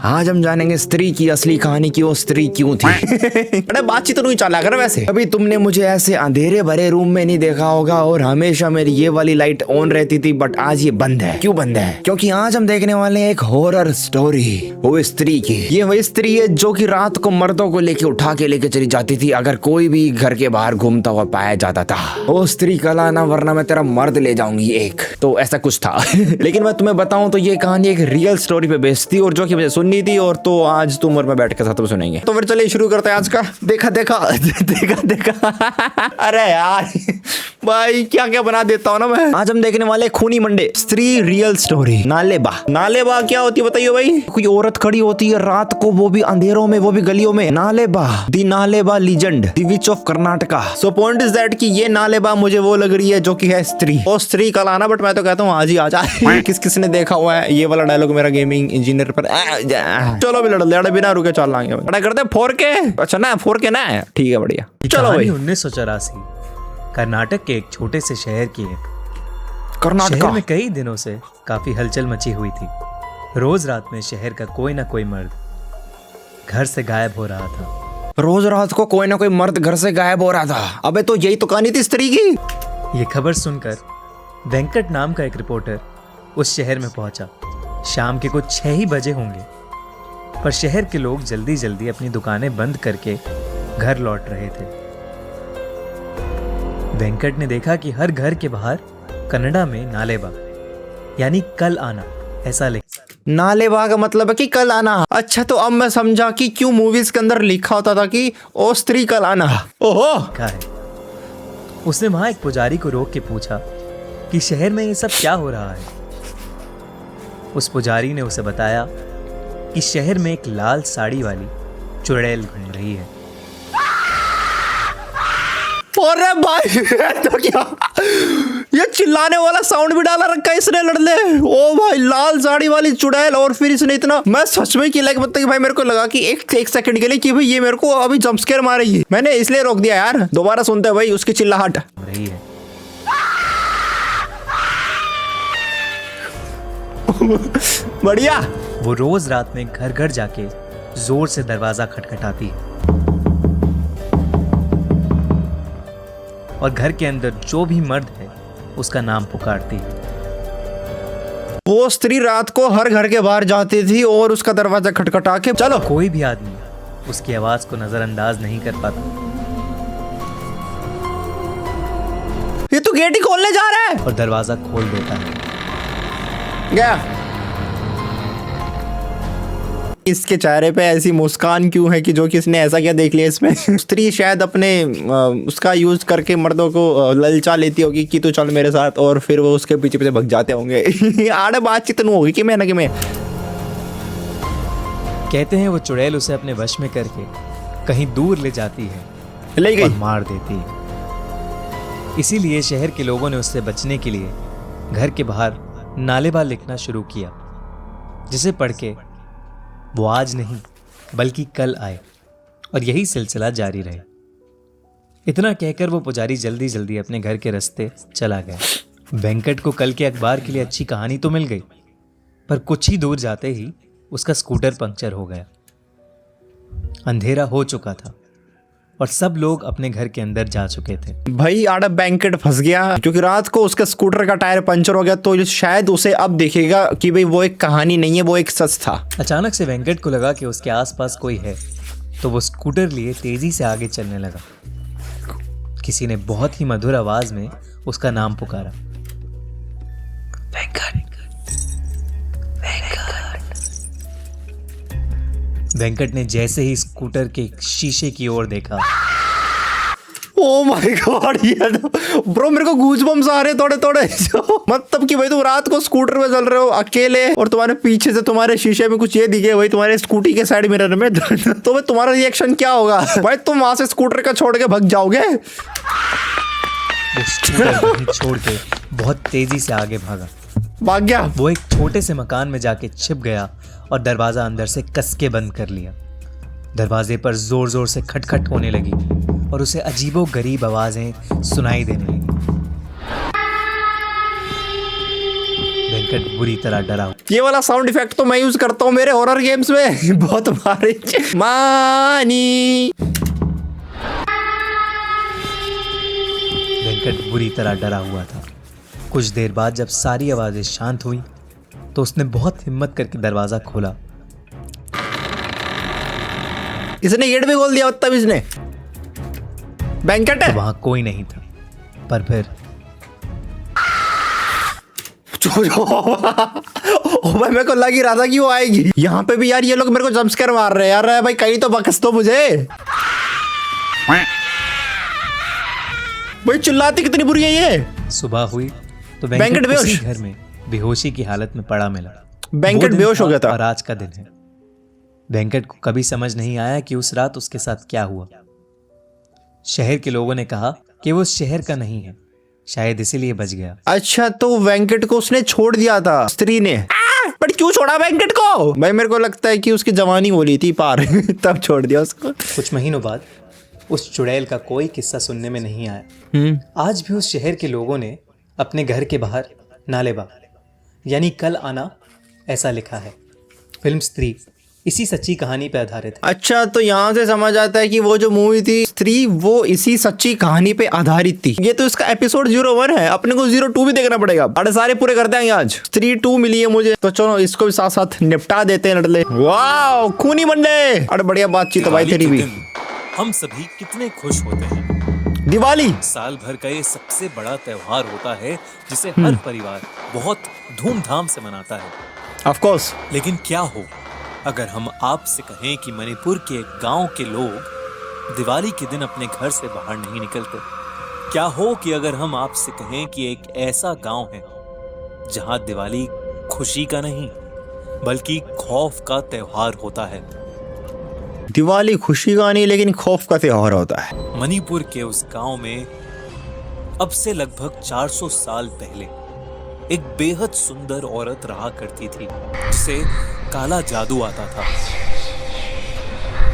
आज हम जानेंगे स्त्री की असली कहानी की वो स्त्री क्यों थी। अरे बातचीत तो नहीं चला कर वैसे। अभी तुमने मुझे ऐसे अंधेरे भरे रूम में नहीं देखा होगा और हमेशा मेरी ये वाली लाइट ऑन रहती थी, बट आज ये बंद है। क्यों बंद है? क्योंकि आज हम देखने वाले हैं एक हॉरर स्टोरी वो स्त्री की। ये वही स्त्री है जो कि रात को मर्दों को लेके उठा के लेके चली जाती थी अगर कोई भी घर के बाहर घूमता हुआ पाया जाता था। वो स्त्री का लाना वरना मैं तेरा मर्द ले जाऊंगी एक, तो ऐसा कुछ था। लेकिन मैं तुम्हें बताऊं तो ये कहानी एक रियल स्टोरी पे बेस्ड थी और जो कि मुझे सुननी थी, और तो आज तुम और मैं बैठ के साथ में सुनेंगे। तो फिर चलिए शुरू करते हैं आज का देखा देखा देखा देखा। अरे यार भाई क्या क्या बना देता हूँ ना मैं। आज हम देखने वाले खूनी मंडे स्त्री रियल स्टोरी। नालेबा। नालेबा क्या होती है बताइए भाई? कोई औरत खड़ी होती है रात को, वो भी अंधेरों में, वो भी गलियों में। Naleba, the Naleba legend, the witch of Karnataka. So point is that कि ये नालेबा मुझे वो लग रही है जो कि है स्त्री। और स्त्री कल आना, बट मैं तो कहता हूँ आज ही आ जाए। किस किसने देखा हुआ है ये वाला डायलॉग मेरा गेमिंग इंजीनियर पर? चलो भी लड़ बिना रुके चल लाएंगे। लड़ा करते 4K। अच्छा ना 4K ना है, ठीक है बढ़िया। चलो भाई। 1984 कर्नाटक के एक छोटे से शहर की है। कर्नाटक शहर में कई दिनों से काफी हलचल मची हुई थी। रोज रात में शहर का कोई ना कोई मर्द घर से गायब हो रहा था। रोज रात को कोई ना कोई मर्द घर से गायब हो रहा था। अबे तो यही तो कहानी थी स्त्री की। ये खबर सुनकर वेंकट नाम का एक रिपोर्टर उस शहर में पहुंचा। शाम के कुछ 6 ही बजे होंगे, पर शहर के लोग जल्दी जल्दी अपनी दुकानें बंद करके घर लौट रहे थे। वेंकट ने देखा कि हर घर के बाहर कन्नड़ा में नालेबा यानी कल आना ऐसा लिखा। नालेबा का मतलब है कि कल आना। अच्छा तो अब मैं समझा कि क्यों मूवीज के अंदर लिखा होता था कि ओ स्त्री कल आना। ओहो है। उसने वहां एक पुजारी को रोक के पूछा कि शहर में ये सब क्या हो रहा है। उस पुजारी ने उसे बताया कि शहर में एक लाल साड़ी वाली चुड़ैल घूम रही है। अरे भाई तो क्या ये चिल्लाने वाला साउंड भी डाला रखा है इसने लड़ने। ओ भाई लाल साड़ी वाली चुड़ैल। और फिर इसने इतना, मैं सच में कि लाइक मतलब कि भाई मेरे को लगा कि एक सेकंड के लिए कि भाई ये मेरे को अभी जंप स्केयर मारेगी। मैंने इसलिए रोक दिया यार। दोबारा सुनते हैं भाई उसकी चिल्लाहट। रही है। बढ़िया। वो रोज रात में घर घर जाके जोर से दरवाजा खटखटाती है और घर के अंदर जो भी मर्द है उसका नाम पुकारती है। वो स्त्री रात को हर घर के बाहर जाती थी और उसका दरवाजा खटखटा के चलो। कोई भी आदमी उसकी आवाज को नजरअंदाज नहीं कर पाता। ये तो गेट ही खोलने जा रहा है। और दरवाजा खोल देता है। गया। इसके चेहरे पे ऐसी मुस्कान क्यों है कि जो कि इसने ऐसा क्या देख लिया इसमें? स्त्री शायद अपने उसका यूज करके मर्दों को ललचा लेती होगी कि तू चल मेरे साथ, और फिर वो उसके पीछे पीछे भग जाते होंगे। आड़े बातचीत नहीं होगी कि मैं ना कि मैं। कहते हैं वो चुड़ैल उसे अपने वश में करके कहीं दूर ले जाती है, ले गई और मार देती है। इसीलिए शहर के लोगों ने उससे बचने के लिए घर के बाहर नालेबा लिखना शुरू किया, जिसे पढ़ के वो आज नहीं बल्कि कल आए और यही सिलसिला जारी रहे। इतना कहकर वो पुजारी जल्दी जल्दी अपने घर के रास्ते चला गया। वेंकट को कल के अखबार के लिए अच्छी कहानी तो मिल गई, पर कुछ ही दूर जाते ही उसका स्कूटर पंक्चर हो गया। अंधेरा हो चुका था और सब लोग अपने घर के अंदर जा चुके थे। भाई आड़ा वेंकट फंस गया क्योंकि रात को उसका स्कूटर का टायर पंचर हो गया। तो शायद उसे अब देखेगा कि भाई वो एक कहानी नहीं है, वो एक सच था। अचानक से वेंकट को लगा कि उसके आसपास कोई है, तो वो स्कूटर लिए तेजी से आगे चलने लगा। किसी ने बहुत ही मधुर आवाज में उसका नाम पुकारा, वेंकट, वेंकट। वेंकट ने जैसे ही स्कूटर के शीशे की ओर देखा, ओ माय गॉड ये ब्रो मेरे को गूज़बम्स आ रहे थोड़े थोड़े। मतलब कि भाई तुम रात को स्कूटर में चल रहे हो अकेले और तुम्हारे पीछे से तुम्हारे शीशे में कुछ ये दिखे भाई तुम्हारे स्कूटी के साइड मिरर में। तो भाई तुम्हारा रिएक्शन क्या होगा भाई? तुम वहां से स्कूटर का छोड़ के भाग जाओगे? वो स्कूटर छोड़ के बहुत तेजी से आगे भाग गया। वो एक छोटे से मकान में जाके छिप गया और दरवाजा अंदर से कस के बंद कर लिया। दरवाजे पर जोर जोर से खटखट होने लगी और उसे अजीबो गरीब आवाजें सुनाई देने लगी। वेंकट बुरी तरह डरा। ये वाला साउंड इफेक्ट तो मैं यूज करता हूँ मेरे हॉरर गेम्स में बहुत भारी। मानी। वेंकट बुरी तरह डरा हुआ था। कुछ देर बाद जब सारी आवाजें शांत हुई तो उसने बहुत हिम्मत करके दरवाजा खोला। इसने गेट भी खोल दिया तब इसने। वेंकट है वहां कोई नहीं था, पर फिर ओ भाई मेरे को लग ही रहा था कि वो आएगी। यहाँ पे भी यार ये लोग मेरे को जंप स्केयर मार रहे हैं यार। भाई कहीं तो बकस दो मुझे। भाई चिल्लाती कितनी बुरी है ये। सुबह हुई तो वेंकट वेंकट बेहोश। उसी घर में बेहोशी की हालत में पड़ा मिला। वेंकट वो दिन बेहोश हो गया था। और आज का दिन है। वेंकट को कभी समझ नहीं आया कि उस रात उसके साथ क्या हुआ। शहर के लोगों ने कहा कि वो शहर का नहीं है, शायद इसीलिए बच गया। अच्छा तो वेंकट को उसने छोड़ दिया था स्त्री ने। बट क्यों छोड़ा वेंकट को? भाई मेरे को लगता है कि उसकी जवानी बोली थी पार तब छोड़ दिया उसको। कुछ महीनों बाद उस चुड़ैल का कोई किस्सा सुनने में नहीं आया। आज भी उस शहर के लोगों ने अपने घर के बाहर नालेबा यानी कल आना ऐसा लिखा है। फिल्म स्त्री इसी सच्ची कहानी पर आधारित है। अच्छा तो यहाँ से समझ आता है कि वो जो मूवी थी स्त्री वो इसी सच्ची कहानी पे आधारित थी। ये तो इसका एपिसोड 01 है, अपने को 02 भी देखना पड़ेगा। अरे सारे पूरे करते हैं आज। स्त्री 2 मिली है मुझे तो चलो इसको भी साथ साथ निपटा देते हैं लड़ले। वाह खूनी बंदे। अरे बढ़िया बातचीत है भाई तेरी भी। हम सभी कितने खुश होते हैं। दिवाली साल भर का ये सबसे बड़ा त्योहार होता है जिसे हर परिवार बहुत धूमधाम से मनाता है। Of course. लेकिन क्या हो अगर हम आपसे कहें कि मणिपुर के एक गांव के लोग दिवाली के दिन अपने घर से बाहर नहीं निकलते? क्या हो कि अगर हम आपसे कहें कि एक ऐसा गांव है जहां दिवाली खुशी का नहीं बल्कि खौफ का त्योहार होता है। दिवाली खुशी का नहीं लेकिन खौफ का त्योहार होता है। मणिपुर के उस गांव में अब से लगभग 400 साल पहले एक बेहद सुंदर औरत रहा करती थी जिसे काला जादू आता था।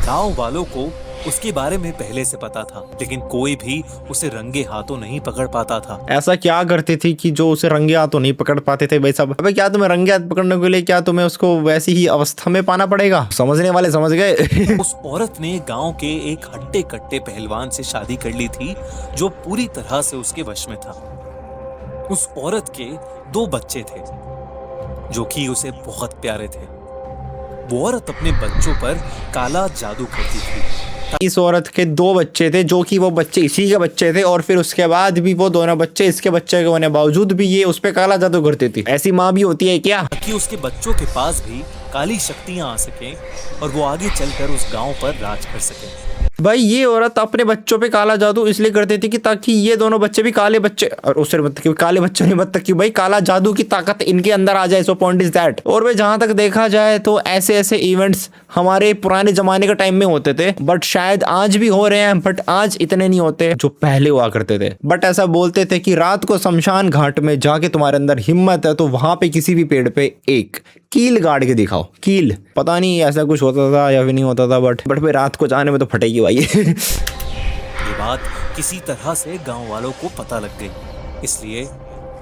गांव वालों को उसके बारे में पहले से पता था लेकिन कोई भी उसे रंगे हाथों नहीं पकड़ पाता था। ऐसा क्या करती थी कि जो उसे रंगे हाथों नहीं पकड़ पाते थे भाई साहब? अबे क्या तुम्हें रंगे हाथ पकड़ने के लिए क्या तुम्हें उसको वैसी ही अवस्था में पाना पड़ेगा? समझने वाले समझ गए। उस औरत ने गांव के एक हट्टे कट्टे पहलवान से शादी कर ली थी जो पूरी तरह से उसके वश में था। उस औरत के 2 बच्चे थे जो कि उसे बहुत प्यारे थे। वो औरत अपने बच्चों पर काला जादू करती थी। इस औरत के 2 बच्चे थे जो कि वो बच्चे इसी के बच्चे थे और फिर उसके बाद भी वो दोनों बच्चे इसके बच्चे के होने बावजूद भी ये उस पे काला जादू करती थी। ऐसी माँ भी होती है क्या? ताकि उसके बच्चों के पास भी काली शक्तियां आ सकें और वो आगे चलकर उस गांव पर राज कर सकें। भाई ये औरत अपने बच्चों पे काला जादू इसलिए करती थी कि ताकि ये दोनों बच्चे भी काले बच्चे और उससे मतलब कि काले बच्चे नहीं मतलब कि भाई काला जादू की ताकत इनके अंदर आ जाए। सो पॉइंट इज दैट। और भाई जहां तक देखा जाए तो ऐसे ऐसे इवेंट्स हमारे पुराने जमाने के टाइम में होते थे बट शायद आज भी हो रहे हैं बट आज इतने नहीं होते जो पहले हुआ करते थे। बट ऐसा बोलते थे कि रात को शमशान घाट में जाके तुम्हारे अंदर हिम्मत है तो वहां पे किसी भी पेड़ पे एक कील गाड़ के दिखाओ। कील पता नहीं ऐसा कुछ होता था या फिर नहीं होता था बट भाई रात को जाने में तो फटेगी भाई। ये बात किसी तरह से गांव वालों को पता लग गई, इसलिए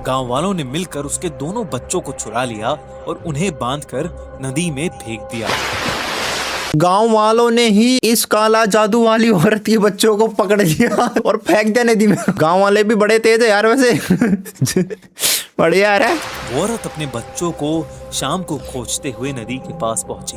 गांव वालों ने मिलकर उसके दोनों बच्चों को चुरा लिया और उन्हें बांधकर नदी में फेंक दिया। गांव वालों ने ही इस काला जादू वाली औरत के बच्चों को पकड़ लिया और फेंक दिया नदी में। गांव वाले भी बड़े तेज है यार वैसे। बढ़िया यार है। वो औरत अपने बच्चों को शाम को खोजते हुए नदी के पास पहुंची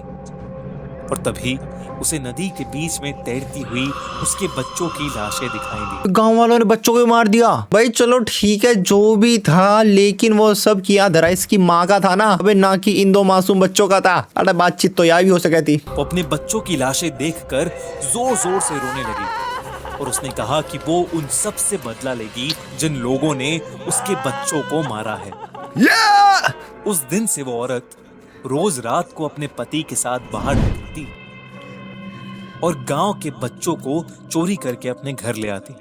और तभी उसे नदी के बीच में तैरती हुई उसके बच्चों की लाशें दिखाई दी। गांव वालों ने बच्चों को मार दिया। भाई चलो ठीक है जो भी था लेकिन वो सब किया धरा इसकी माँ का था ना, अबे ना कि इन 2 मासूम बच्चों का था। अरे बातचीत तो यार भी हो सकी थी। वो अपने बच्चों की लाशें देखकर जोर जोर से रोने लगी और उसने कहा कि वो उन सब से बदला लेगी जिन लोगों ने उसके बच्चों को मारा है। उस दिन से वो औरत रोज रात को अपने पति के साथ बाहर निकलती और गांव के बच्चों को चोरी करके अपने घर ले आती।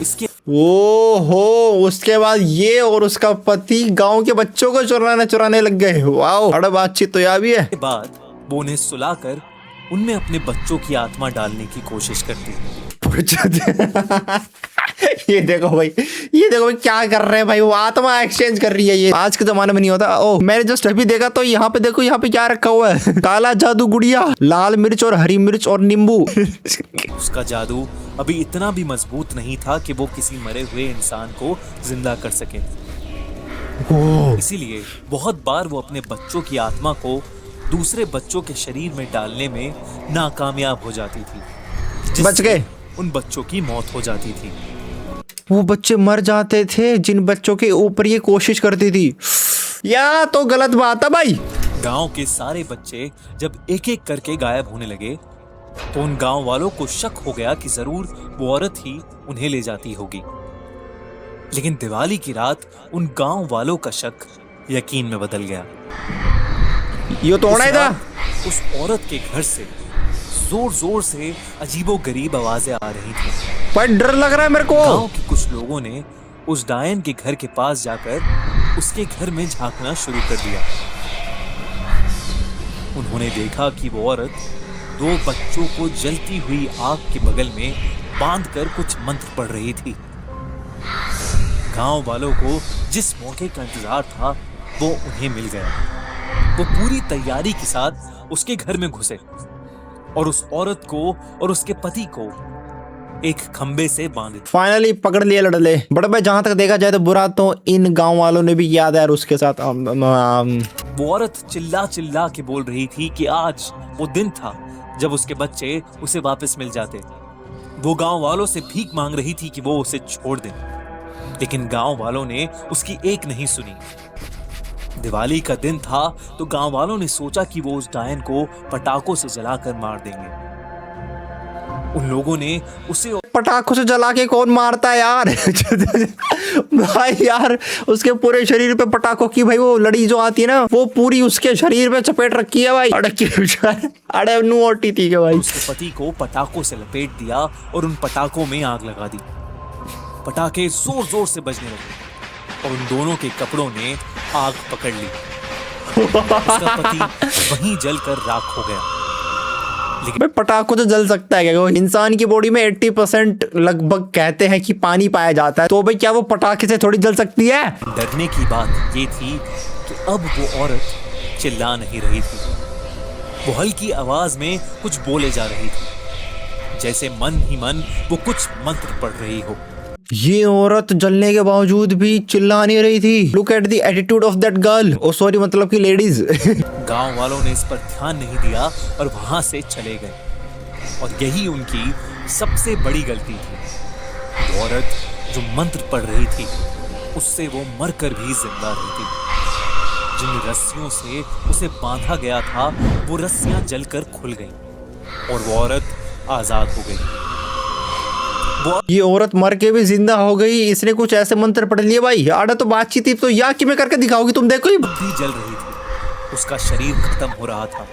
इसके ओहो उसके बाद ये और उसका पति गांव के बच्चों को चुराने लग गए। वाओ अरे बातचीत तो यार भी है। बाद वो उन्हें सुलाकर उनमें अपने बच्चों की आत्मा डालने की कोशिश करती। ये देखो भाई, ये देखो भाई क्या कर रहे हैं भाई, वो आत्मा एक्सचेंज कर रही है। ये आज के जमाने में नहीं होता। ओह मैंने जस्ट अभी देखा तो यहाँ पे देखो, यहाँ पे क्या रखा हुआ है, काला जादू गुड़िया, लाल मिर्च और हरी मिर्च और नींबू। उसका जादू अभी इतना भी मजबूत नहीं था कि वो किसी मरे हुए इंसान को जिंदा कर सके। इसीलिए बहुत बार वो अपने बच्चों की आत्मा को दूसरे बच्चों के शरीर में डालने में नाकामयाब हो जाती थी, जिससे बच गए। उन बच्चों की मौत हो जाती थी। वो बच्चे मर जाते थे जिन बच्चों के ऊपर ये कोशिश करती थी। या तो गलत बात है भाई। गांव के सारे बच्चे जब एक एक करके गायब होने लगे तो उन गांव वालों को शक हो गया कि जरूर वो औरत ही उन्हें ले जाती होगी। लेकिन दिवाली की रात उन गांव वालों का शक यकीन में बदल गया। ये तो होना ही था। उस औरत के घर से जोर जोर से अजीबोगरीब आवाजें आ रही थी। पर डर लग रहा है मेरे को। गांव के कुछ लोगों ने उस डायन के घर के पास जाकर उसके घर में झांकना शुरू कर दिया। उन्होंने देखा कि वो औरत 2 बच्चों को जलती हुई आग के बगल में बांधकर कुछ मंत्र पढ़ रही थी। गांव वालों को जिस मौके का इंतजार था वो उन्हें मिल गया। वो पूरी तैयारी के साथ उसके घर में घुसे और उस औरत को और उसके पति को एक खंबे से बांधे। फाइनली पकड़ लिए लड़ले। बड़े भाई जहां तक देखा जाए तो बुरा तो इन गांव वालों ने भी याद है, और उसके साथ वो औरत चिल्ला चिल्ला के बोल रही थी कि आज वो दिन था जब उसके बच्चे उसे वापस मिल जाते। वो गांव वालों से भीख मांग रही थी कि वो उसे छोड़ दें, लेकिन गांव वालों ने उसकी एक नहीं सुनी। दिवाली का दिन था तो गांव वालों ने सोचा कि वो उस डायन को पटाखों से जलाकर मार देंगे। उन लोगों ने उसे पटाखों से जला के कौन मारता है यार। भाई यार उसके पूरे शरीर पे पटाखों की भाई वो लड़ी जो आती है ना, वो पूरी उसके शरीर पे चपेट रखी है भाई। अड़े नू ओटी थी भाई। उसके पति को पटाखों से लपेट दिया और उन पटाखों में आग लगा दी। पटाखे जोर जोर से बजने लगे और उन दोनों के कपड़ों ने आग पकड़ ली। उसका पति वहीं जलकर राख हो गया। लेकिन पटाखों तो जल सकता है क्या? इंसान की बॉडी में 80% लगभग कहते हैं कि पानी पाया जाता है, तो भाई क्या वो पटाखे से थोड़ी जल सकती है? डरने की बात ये थी कि अब वो औरत चिल्ला नहीं रही थी। वो हल्की आवाज में कुछ बोले जा रही थी, जैसे मन ही मन वो कुछ मंत्र पढ़ रही हो। ये औरत जलने के बावजूद भी चिल्ला नहीं रही थी। Look at the attitude of that girl. Oh sorry, मतलब कि लेडीज। गांव वालों ने इस पर ध्यान नहीं दिया और वहां से चले गए, और यही उनकी सबसे बड़ी गलती थी। वो औरत जो मंत्र पढ़ रही थी उससे वो मरकर भी जिंदा रही थी। जिन रस्सियों से उसे बांधा गया था वो रस्सियां जलकर खुल गईं और वो औरत आजाद हो गई। ये औरत मर के भी जिंदा हो गई। इसने कुछ ऐसे मंत्र पढ़ लिए भाई। आड़ा तो बातचीत थी तो या कि मैं करके दिखाओगी तुम, देखो ही भी जल रही थी। उसका शरीर खत्म हो रहा था,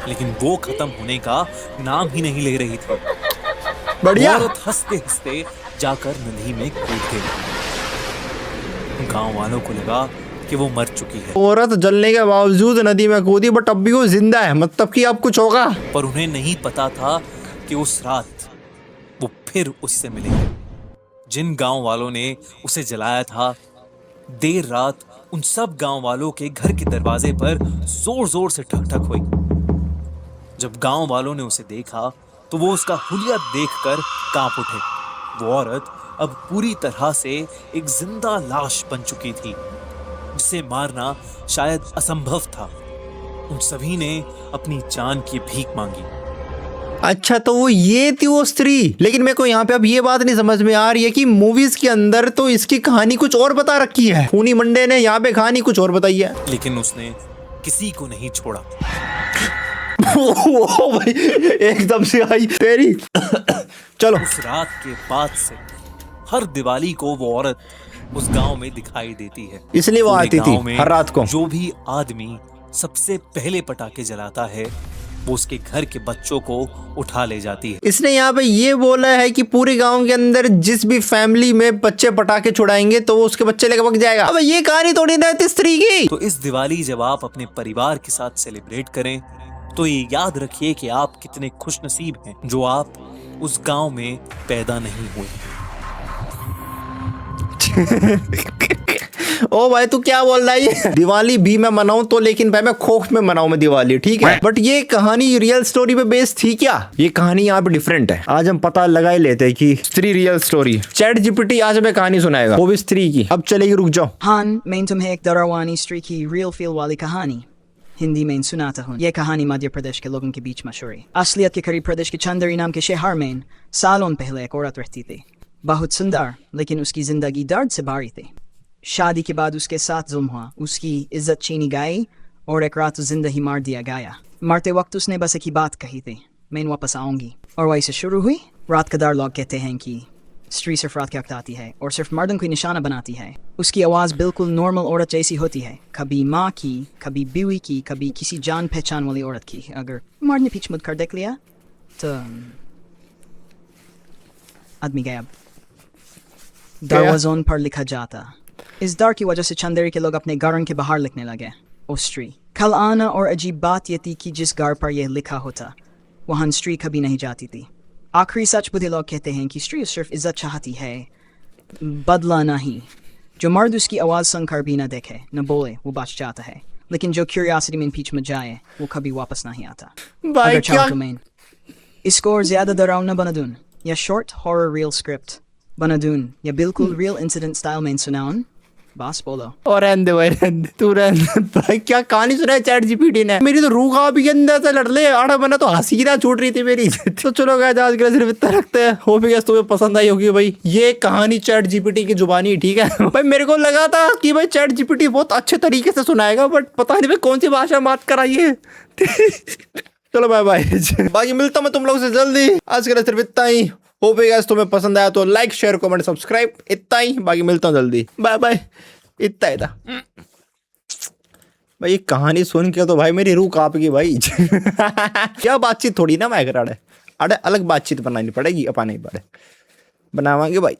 लेकिन वो खत्म होने का नाम ही नहीं ले रही थी। बढ़िया। औरत हंसते हंसते जाकर नदी में कूद गई। गांव वालों को लगा कि वो मर चुकी है। औरत जलने के बावजूद नदी में कूदी, बट अब भी वो जिंदा है, मतलब कि अब कुछ होगा। पर उन्हें नहीं पता था कि उस रात वो फिर उससे मिलेंगे। जिन गांव वालों ने उसे जलाया था, देर रात उन सब गांव वालों के घर के दरवाजे पर जोर जोर से ठक ठक हुई। जब गांव वालों ने उसे देखा तो वो उसका हुलिया देखकर कांप उठे। वो औरत अब पूरी तरह से एक जिंदा लाश बन चुकी थी, जिसे मारना शायद असंभव था। उन सभी ने अपनी जान की भीख मांगी। अच्छा तो वो ये थी वो स्त्री। लेकिन मेरे को यहाँ पे अब ये बात नहीं समझ में आ रही है कि मूवीज के अंदर तो इसकी कहानी कुछ और बता रखी है, खूनी मंडे ने यहाँ पे कहानी कुछ और बताई है। लेकिन उसने किसी को नहीं छोड़ा। ओ भाई एकदम से आई तेरी। चलो। उस रात के बाद से हर दिवाली को वो औरत उस गांव में दिखाई देती है। इसलिए वो आती थी हर रात को। जो भी आदमी सबसे पहले पटाखे जलाता है वो उसके घर के बच्चों को उठा ले जाती है। इसने यहाँ पे ये बोला है कि पूरे गांव के अंदर जिस भी फैमिली में बच्चे पटाखे छुड़ाएंगे तो वो उसके बच्चे लेकर भाग जाएगा। अब ये कहानी थोड़ी ना है स्त्री की। तो इस दिवाली जब आप अपने परिवार के साथ सेलिब्रेट करें तो ये याद रखिए कि आप कितने खुशनसीब हैं जो आप उस गांव में पैदा नहीं हुए। ओ भाई तू क्या बोल रहा है ये? दिवाली भी मैं मनाऊं तो, लेकिन भाई मैं खौफ में मनाऊं मैं दिवाली, ठीक है? बट ये कहानी रियल स्टोरी पे बेस्ड थी क्या? ये कहानी यहाँ पे डिफरेंट है। आज हम पता लगा ही लेते हैं कि स्त्री रियल स्टोरी। चैट जीपीटी आज हमें कहानी सुनाएगा, वो भी स्त्री की। अब चलेगी, रुक जाओ। हान, मैं तुम्हें एक डरावानी स्त्री की रियल फील वाली कहानी हिंदी में सुनाता हूँ। यह कहानी मध्य प्रदेश के लोगों के बीच मशहूर है। असलियत के करीब प्रदेश के चंदेरी नाम के शहर में सालों पहले एक औरत रहती थी, बहुत सुंदर, लेकिन उसकी जिंदगी दर्द से भरी थी। शादी के बाद उसके साथ जुल्म हुआ, उसकी इज्जत छीनी गई और एक रात जिंदा ही मार दिया गया। मरते वक्त उसने बस एक ही बात कही थी, मैं वापस आऊंगी। और वैसे शुरू हुई। रात का डर। लोग कहते हैं कि स्त्री सिर्फ रात के वक्त आती है और सिर्फ मर्दों को निशाना बनाती है। उसकी आवाज़ बिल्कुल नॉर्मल औरत जैसी होती है, कभी माँ की, कभी बीवी की, कभी किसी जान पहचान वाली औरत की। अगर मर्द ने पीछ मुड़ कर देख लिया तो आदमी गायब। दरवाज़ों पर लिखा जाता। इस डर की वजह से चंदेरी के लोग अपने घरों के बाहर लिखने लगे, ओ स्त्री कल आना। और अजीब बात यह थी कि जिस घर पर यह लिखा होता वहाँ स्त्री कभी नहीं जाती थी। आखिरी सच बुद्धि लोग कहते हैं कि स्त्री सिर्फ इज्जत चाहती है, बदला नहीं। जो मर्द उसकी आवाज़ सुनकर भी न देखे न बोले वो बच जाता है, लेकिन जो क्यूरियोसिटी में पीछ में जाए वो कभी वापस नहीं आता। भाई अगर क्या? चाहो तो मैं इसको और ज्यादा डरावना बना दूं, या शॉर्ट हॉरर रियल स्क्रिप्ट बना दूं, या बिल्कुल रियल इंसिडेंट स्टाइल में सुनाऊं, बस बोलो। और रहने दे भाई, रहने दे, तू रहने दे। भाई क्या कहानी सुनाई चैट जीपीटी ने? मेरी तो रूह कांप गई अंदर से, लड़ ले आड़ा बना तो हंसी ना छूट रही थी मेरी। तो चलो गाइस आज के लिए सिर्फ इतना रखते हैं। होप गाइस तुम्हें पसंद आई होगी भाई ये कहानी चैट जीपीटी की जुबानी, ठीक है? भाई मेरे को लगा था कि भाई चैट जीपीटी बहुत अच्छे तरीके से सुनाएगा, बट पता नहीं भाई कौन सी भाषा में बात कराई है। चलो बाय बाय। बाकी मिलता हूं मैं तुम लोगों से जल्दी। आज के लिए सिर्फ इतना ही। होप गाइस तुम्हें पसंद आया तो लाइक शेयर कमेंट सब्सक्राइब, इतना ही। बाकी मिलता हूं जल्दी, बाय बाय। इतना ही था भाई। ये कहानी सुन के तो भाई मेरी रूह कांप गई भाई। क्या बातचीत थोड़ी ना मैं अरे अलग बातचीत बनानी पड़ेगी, अपा नहीं पड़े बनावांगे भाई।